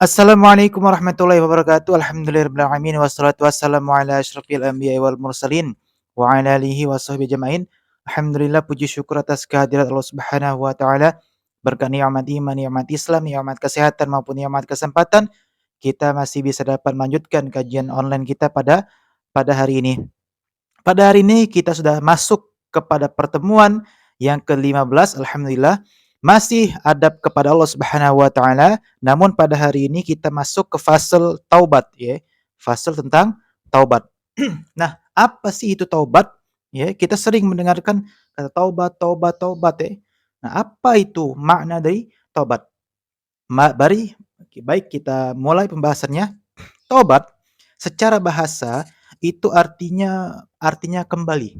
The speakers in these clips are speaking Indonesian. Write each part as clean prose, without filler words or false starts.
Assalamualaikum warahmatullahi wabarakatuh. Alhamdulillahirabbil alamin wassalatu wassalamu ala asyrafil anbiya'i wal mursalin wa ala alihi washabihi ajmain. Alhamdulillah, puji syukur atas kehadirat Allah Subhanahu wa taala. Berkat nikmat iman, nikmat Islam, nikmat kesehatan maupun nikmat kesempatan, kita masih bisa dapat melanjutkan kajian online kita pada hari ini. Pada hari ini kita sudah masuk kepada pertemuan yang ke-15, alhamdulillah. Masih adab kepada Allah Subhanahu wa taala, namun pada hari ini kita masuk ke fase taubat ya. Fase tentang taubat. Nah, apa sih itu taubat? Ya, kita sering mendengarkan kata taubat, taubat, taubat ya. Nah, apa itu makna dari taubat? Mari baik kita mulai pembahasannya. Taubat secara bahasa itu artinya kembali.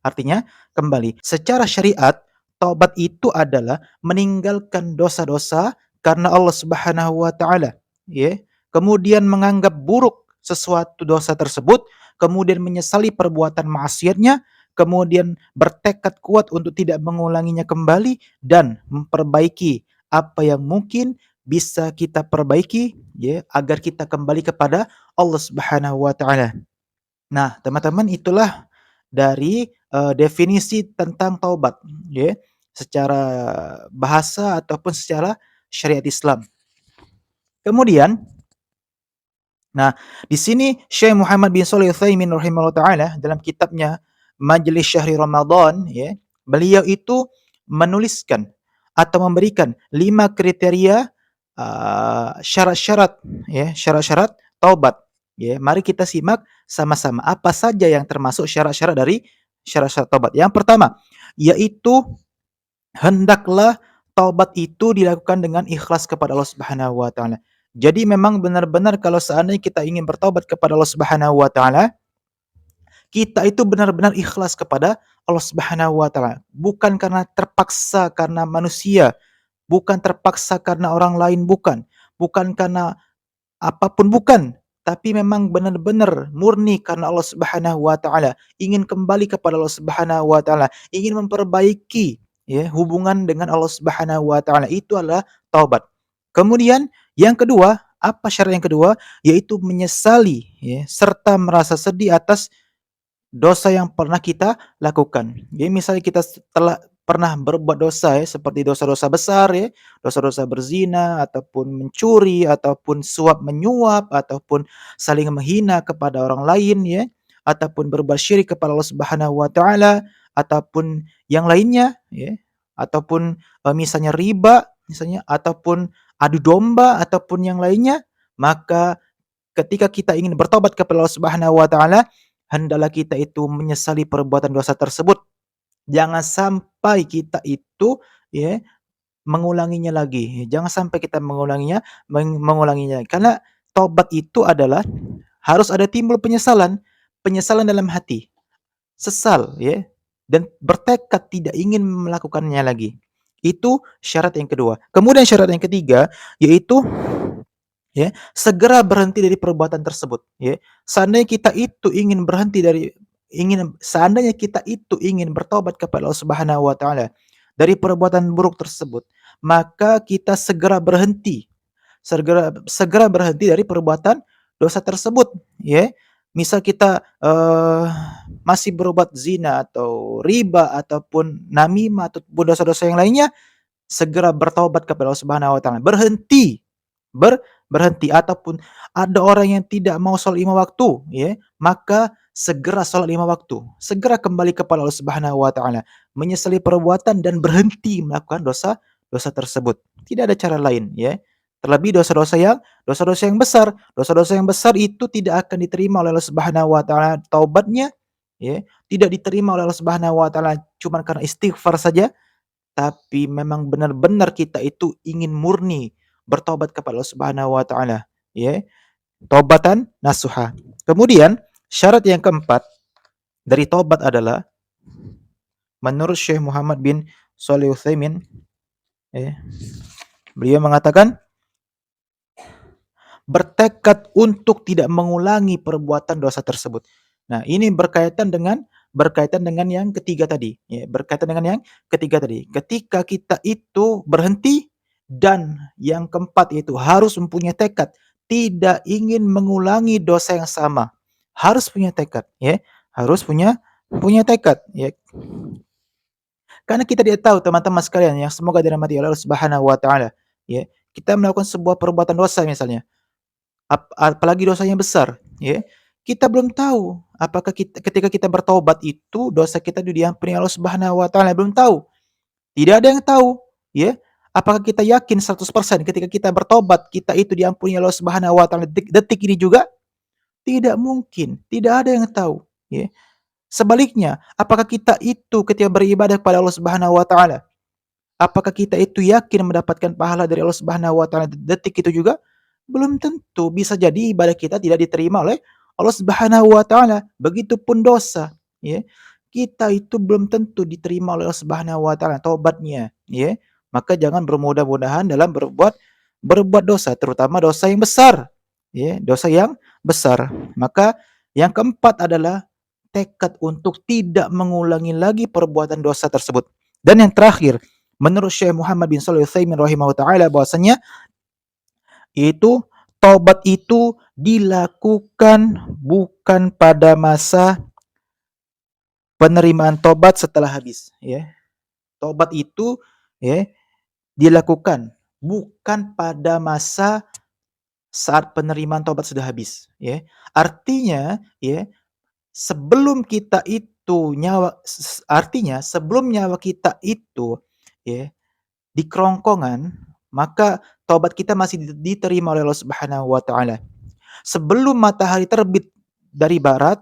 Artinya kembali. Secara syariat, taubat itu adalah meninggalkan dosa-dosa karena Allah Subhanahu wa taala, ya. Kemudian menganggap buruk sesuatu dosa tersebut, kemudian menyesali perbuatan maksiatnya, kemudian bertekad kuat untuk tidak mengulanginya kembali dan memperbaiki apa yang mungkin bisa kita perbaiki, ya, agar kita kembali kepada Allah Subhanahu wa taala. Nah, teman-teman, itulah dari, definisi tentang taubat, ya, secara bahasa ataupun secara syariat Islam. Kemudian, nah, di sini Syekh Muhammad bin Shalih Al-Utsaimin rahimahullah taala dalam kitabnya Majelis Syahri Ramadan, ya, beliau itu menuliskan atau memberikan 5 kriteria, syarat-syarat, ya, syarat-syarat taubat, ya. Mari kita simak sama-sama apa saja yang termasuk syarat-syarat dari syarat-syarat taubat. Yang pertama, yaitu hendaklah taubat itu dilakukan dengan ikhlas kepada Allah Subhanahu wa taala. Jadi memang benar-benar kalau seandainya kita ingin bertaubat kepada Allah Subhanahu wa taala, kita itu benar-benar ikhlas kepada Allah Subhanahu wa taala. Bukan karena terpaksa karena manusia, bukan terpaksa karena orang lain, bukan. Bukan karena apapun, bukan. Tapi memang benar-benar murni karena Allah Subhanahu wa taala, ingin kembali kepada Allah Subhanahu wa taala, ingin memperbaiki ya hubungan dengan Allah Subhanahu wa taala. Itu adalah taubat. Kemudian yang kedua, apa syarat yang kedua? Yaitu menyesali ya serta merasa sedih atas dosa yang pernah kita lakukan. Jadi misalnya kita telah pernah berbuat dosa ya, seperti dosa-dosa besar ya, dosa-dosa berzina, ataupun mencuri, ataupun suap menyuap, ataupun saling menghina kepada orang lain ya, ataupun berbuat syirik kepada Allah Subhanahu wa taala, ataupun yang lainnya ya, ataupun misalnya riba, misalnya, ataupun adu domba, ataupun yang lainnya, maka ketika kita ingin bertobat kepada Allah Subhanahu wa taala, hendaklah kita itu menyesali perbuatan dosa tersebut. Jangan sampai kita itu ya mengulanginya lagi. Jangan sampai kita mengulanginya. Karena tobat itu adalah harus ada timbul penyesalan, penyesalan dalam hati, sesal ya dan bertekad tidak ingin melakukannya lagi. Itu syarat yang kedua. Kemudian syarat yang ketiga yaitu ya, segera berhenti dari perbuatan tersebut, ya. Seandainya kita itu ingin bertobat kepada Allah Subhanahu wa taala dari perbuatan buruk tersebut, maka kita segera segera berhenti dari perbuatan dosa tersebut, ya. Misal kita, masih berbuat zina atau riba ataupun namimah ataupun dosa-dosa yang lainnya, segera bertobat kepada Allah Subhanahu wa taala. Berhenti ataupun ada orang yang tidak mau sholat 5 waktu ya, maka segera sholat 5 waktu. Segera kembali kepada Allah Subhanahu wa taala, menyesali perbuatan dan berhenti melakukan dosa tersebut. Tidak ada cara lain ya. Terlebih dosa-dosa yang besar. Dosa-dosa yang besar itu tidak akan diterima oleh Allah Subhanahu wa taala taubatnya ya, tidak diterima oleh Allah Subhanahu wa taala cuman karena istighfar saja, tapi memang benar-benar kita itu ingin murni bertobat kepada Allah Subhanahu wa taala, ya. Taubatan nasuha. Kemudian syarat yang keempat dari tobat adalah menurut Syekh Muhammad bin Shalih Utsaimin, ya, beliau mengatakan bertekad untuk tidak mengulangi perbuatan dosa tersebut. Nah, ini berkaitan dengan yang ketiga tadi, ya, berkaitan dengan yang ketiga tadi. Ketika kita itu berhenti Dan yang keempat yaitu harus mempunyai tekad, tidak ingin mengulangi dosa yang sama. Harus punya tekad, ya. Harus punya tekad, ya. Karena kita tidak tahu teman-teman sekalian yang semoga dirahmati oleh Allah Subhanahu wa taala, ya. Kita melakukan sebuah perbuatan dosa misalnya, apalagi dosanya besar, ya. Kita belum tahu apakah ketika kita bertobat itu dosa kita diampuni Allah Subhanahu wa taala, belum tahu. Tidak ada yang tahu, ya. Apakah kita yakin 100% ketika kita bertobat, kita itu diampuni Allah Subhanahu wa taala detik ini juga? Tidak mungkin, tidak ada yang tahu, ya. Sebaliknya, apakah kita itu ketika beribadah kepada Allah Subhanahu wa taala, apakah kita itu yakin mendapatkan pahala dari Allah Subhanahu wa taala detik itu juga? Belum tentu, bisa jadi ibadah kita tidak diterima oleh Allah Subhanahu wa taala. Begitupun dosa, ya. Kita itu belum tentu diterima oleh Allah Subhanahu wa taala tobatnya, ya. Maka jangan bermudah-mudahan dalam berbuat dosa, terutama dosa yang besar, ya, dosa yang besar. Maka yang keempat adalah tekad untuk tidak mengulangi lagi perbuatan dosa tersebut. Dan yang terakhir, menurut Syekh Muhammad bin Shalih Al-Utsaimin rahimahullah taala bahwasanya itu taubat itu dilakukan bukan pada masa penerimaan tobat setelah habis, ya. Tobat itu, ya, dilakukan bukan pada masa saat penerimaan tobat sudah habis, ya. Artinya, ya, sebelum kita itu sebelum nyawa kita itu, ya, di kerongkongan, maka taubat kita masih diterima oleh Allah Subhanahu wa taala. Sebelum matahari terbit dari barat,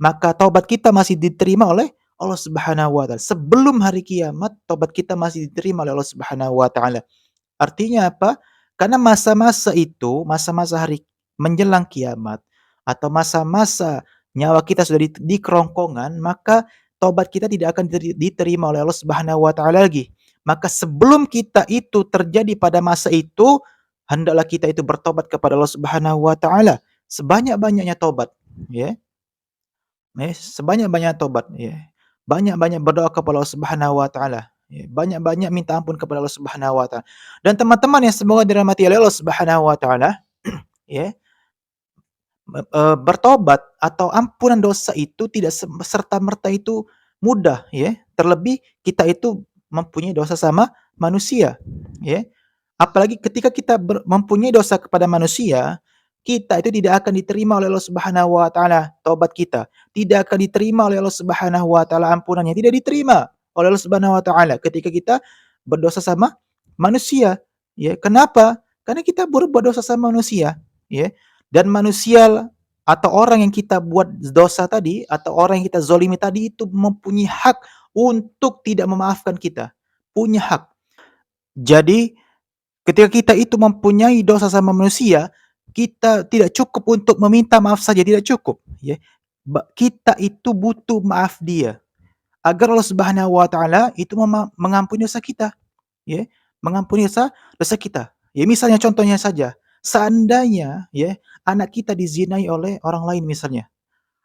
maka taubat kita masih diterima oleh Allah Subhanahu wa taala. Sebelum hari kiamat, taubat kita masih diterima oleh Allah Subhanahu wa taala. Artinya apa? Karena masa-masa itu, masa-masa hari menjelang kiamat atau masa-masa nyawa kita sudah di kerongkongan, maka taubat kita tidak akan diterima oleh Allah Subhanahu wa taala lagi. Maka sebelum kita itu terjadi pada masa itu, hendaklah kita itu bertobat kepada Allah Subhanahu wa taala sebanyak-banyaknya tobat, ya. Sebanyak-banyak tobat, ya. Banyak-banyak berdoa kepada Allah Subhanahu wa taala, ya. Banyak-banyak minta ampun kepada Allah Subhanahu wa taala. Dan teman-teman yang semoga dirahmati oleh Allah Subhanahu wa taala, ya, bertobat atau ampunan dosa itu tidak serta-merta itu mudah, ya. Terlebih kita itu mempunyai dosa sama manusia, ya. Apalagi ketika kita mempunyai dosa kepada manusia, kita itu tidak akan diterima oleh Allah Subhanahu wa taala taubat kita, tidak akan diterima oleh Allah Subhanahu wa taala ampunannya, tidak diterima oleh Allah Subhanahu wa taala ketika kita berdosa sama manusia, ya. Kenapa? Karena kita berbuat dosa sama manusia, ya. Dan manusia atau orang yang kita buat dosa tadi, atau orang yang kita zolimi tadi itu mempunyai hak untuk tidak memaafkan kita, punya hak. Jadi ketika kita itu mempunyai dosa sama manusia, kita tidak cukup untuk meminta maaf saja, tidak cukup, ya. Kita itu butuh maaf dia, agar Allah Subhanahu wa taala itu mengampuni dosa kita, ya, mengampuni dosa kita. Ya misalnya contohnya saja, seandainya, ya, anak kita dizinai oleh orang lain misalnya,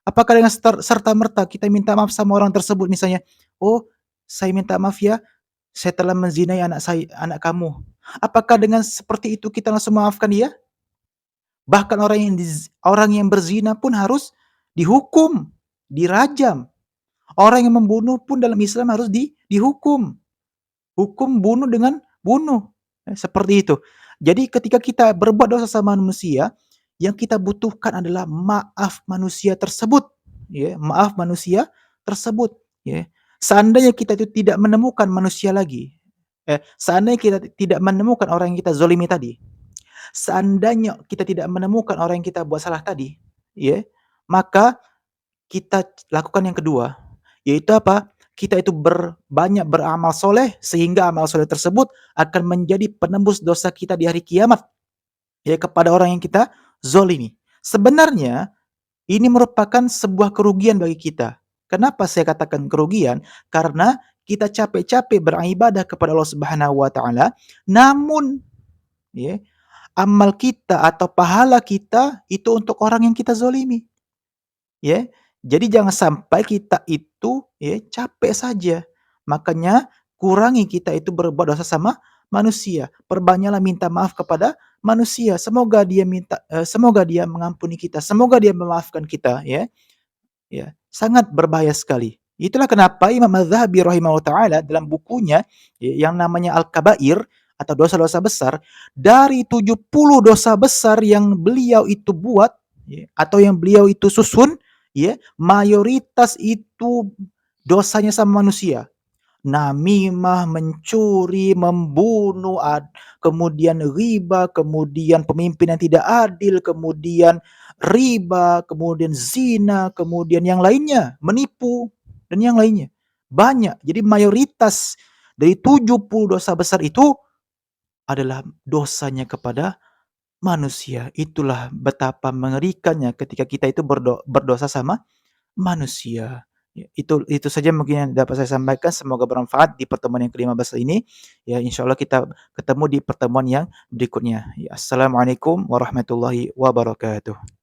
apakah dengan serta-merta kita minta maaf sama orang tersebut misalnya, "Oh, saya minta maaf ya, saya telah menzinai anak kamu." Apakah dengan seperti itu kita langsung maafkan dia? Bahkan orang yang berzina pun harus dihukum, dirajam. Orang yang membunuh pun dalam Islam harus dihukum. Hukum bunuh dengan bunuh, seperti itu. Jadi ketika kita berbuat dosa sama manusia, yang kita butuhkan adalah maaf manusia tersebut, ya, maaf manusia tersebut, ya. Seandainya kita itu tidak menemukan manusia lagi, seandainya kita tidak menemukan orang yang kita zolimi tadi, seandainya kita tidak menemukan orang yang kita buat salah tadi, ya, maka kita lakukan yang kedua, yaitu apa? Kita itu banyak beramal soleh, sehingga amal soleh tersebut akan menjadi penembus dosa kita di hari kiamat, ya, kepada orang yang kita zolimi. Sebenarnya, ini merupakan sebuah kerugian bagi kita. Kenapa saya katakan kerugian? Karena kita capek-capek beribadah kepada Allah Subhanahu wa taala, namun, ya, amal kita atau pahala kita itu untuk orang yang kita zolimi, ya. Jadi jangan sampai kita itu, ya, capek saja. Makanya kurangi kita itu berbuat dosa sama manusia. Perbanyaklah minta maaf kepada manusia. Semoga dia mengampuni kita, semoga dia memaafkan kita, ya. Ya, sangat berbahaya sekali. Itulah kenapa Imam Az-Zahabi rahimahullah taala dalam bukunya yang namanya Al-Kabair atau dosa-dosa besar, dari 70 dosa besar yang beliau itu buat ya, atau yang beliau itu susun, ya, mayoritas itu dosanya sama manusia. Namimah, mencuri, membunuh, kemudian riba, kemudian pemimpin yang tidak adil, kemudian riba, kemudian zina, kemudian yang lainnya, menipu, dan yang lainnya. Banyak. Jadi mayoritas dari 70 dosa besar itu adalah dosanya kepada manusia. Itulah betapa mengerikannya ketika kita itu berdosa sama manusia. Ya, itu saja mungkin yang dapat saya sampaikan, semoga bermanfaat di pertemuan yang ke-15 ini. Ya, insyaallah kita ketemu di pertemuan yang berikutnya. Ya, assalamualaikum warahmatullahi wabarakatuh.